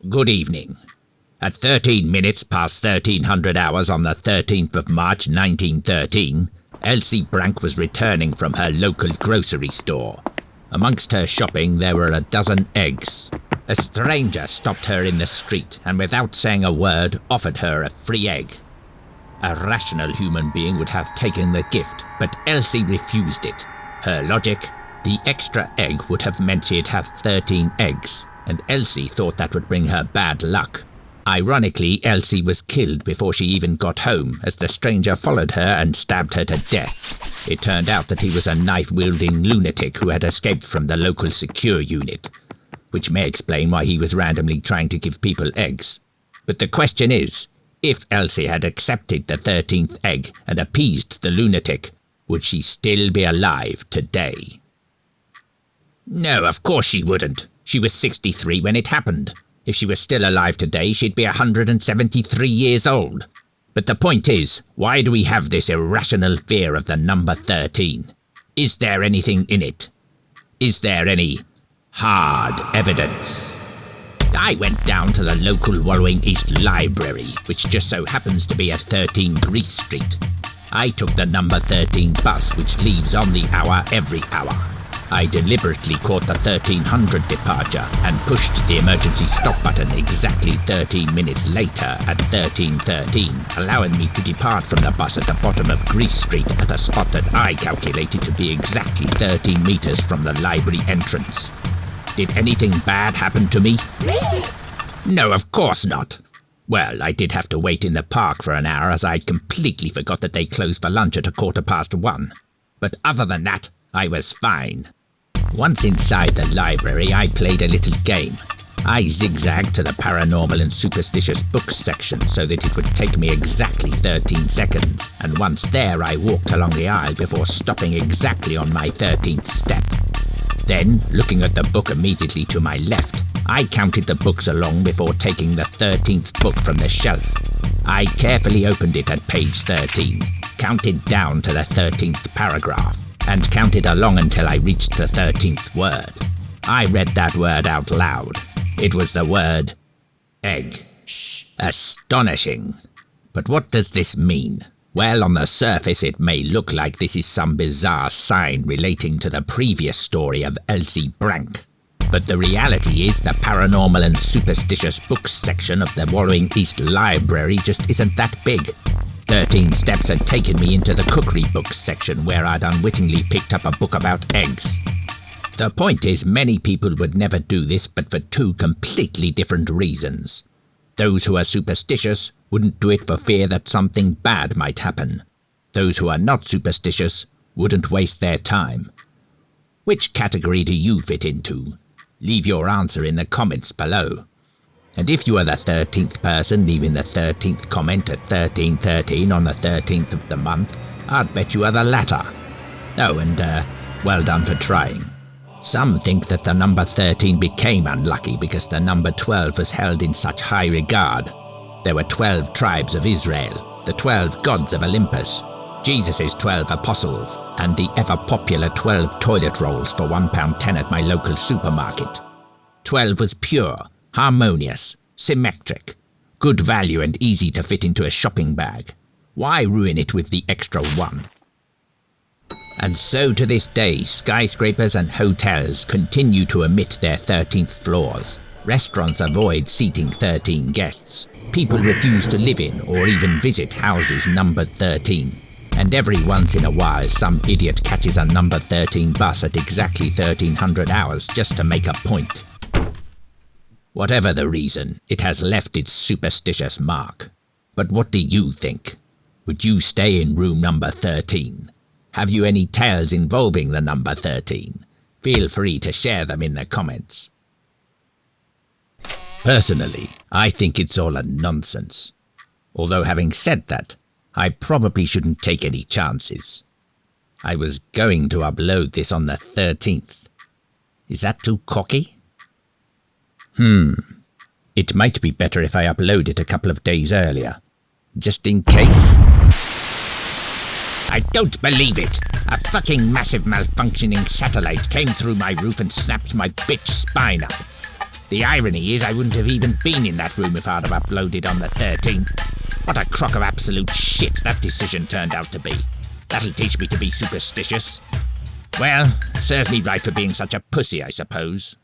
Good evening. At 13 minutes past 1300 hours on the 13th of March 1913, Elsie Brank was returning from her local grocery store. Amongst her shopping there were a dozen eggs. A stranger stopped her in the street and without saying a word offered her a free egg. A rational human being would have taken the gift, but Elsie refused it. Her logic: the extra egg would have meant she'd have 13 eggs, and Elsie thought that would bring her bad luck. Ironically, Elsie was killed before she even got home, as the stranger followed her and stabbed her to death. It turned out that he was a knife-wielding lunatic who had escaped from the local secure unit, which may explain why he was randomly trying to give people eggs. But the question is, if Elsie had accepted the 13th egg and appeased the lunatic, would she still be alive today? No, of course she wouldn't. She was 63 when it happened. If she was still alive today, she'd be 173 years old. But the point is, why do we have this irrational fear of the number 13? Is there anything in it? Is there any hard evidence? I went down to the local Wallowing East Library, which just so happens to be at 13 Greece Street. I took the number 13 bus, which leaves on the hour every hour. I deliberately caught the 1300 departure and pushed the emergency stop button exactly 13 minutes later at 13:13, allowing me to depart from the bus at the bottom of Greece Street at a spot that I calculated to be exactly 13 meters from the library entrance. Did anything bad happen to me? No, of course not. Well, I did have to wait in the park for an hour as I completely forgot that they closed for lunch at 1:15. But other than that, I was fine. Once inside the library, I played a little game. I zigzagged to the paranormal and superstitious books section so that it would take me exactly 13 seconds, and once there I walked along the aisle before stopping exactly on my 13th step. Then, looking at the book immediately to my left, I counted the books along before taking the 13th book from the shelf. I carefully opened it at page 13, counted down to the 13th paragraph, and counted along until I reached the 13th word. I read that word out loud. It was the word egg. Astonishing. But what does this mean? Well, on the surface it may look like this is some bizarre sign relating to the previous story of Elsie Brank. But the reality is the paranormal and superstitious books section of the Wallowing East Library just isn't that big. 13 steps had taken me into the cookery books section where I'd unwittingly picked up a book about eggs. The point is, many people would never do this but for two completely different reasons. Those who are superstitious wouldn't do it for fear that something bad might happen. Those who are not superstitious wouldn't waste their time. Which category do you fit into? Leave your answer in the comments below. And if you are the 13th person leaving the 13th comment at 13:13 on the 13th of the month, I'd bet you are the latter. Oh, and well done for trying. Some think that the number 13 became unlucky because the number 12 was held in such high regard. There were 12 tribes of Israel, the 12 gods of Olympus, Jesus' 12 apostles, and the ever-popular 12 toilet rolls for £1.10 at my local supermarket. 12 was pure, harmonious, symmetric, good value and easy to fit into a shopping bag. Why ruin it with the extra one? And so to this day, skyscrapers and hotels continue to omit their 13th floors. Restaurants avoid seating 13 guests. People refuse to live in or even visit houses numbered 13. And every once in a while, some idiot catches a number 13 bus at exactly 1300 hours just to make a point. Whatever the reason, it has left its superstitious mark. But what do you think? Would you stay in room number 13? Have you any tales involving the number 13? Feel free to share them in the comments. Personally, I think it's all a nonsense. Although having said that, I probably shouldn't take any chances. I was going to upload this on the 13th. Is that too cocky? It might be better if I upload it a couple of days earlier, just in case. I don't believe it! A fucking massive malfunctioning satellite came through my roof and snapped my bitch spine up. The irony is I wouldn't have even been in that room if I'd have uploaded on the 13th. What a crock of absolute shit that decision turned out to be. That'll teach me to be superstitious. Well, serves me right for being such a pussy, I suppose.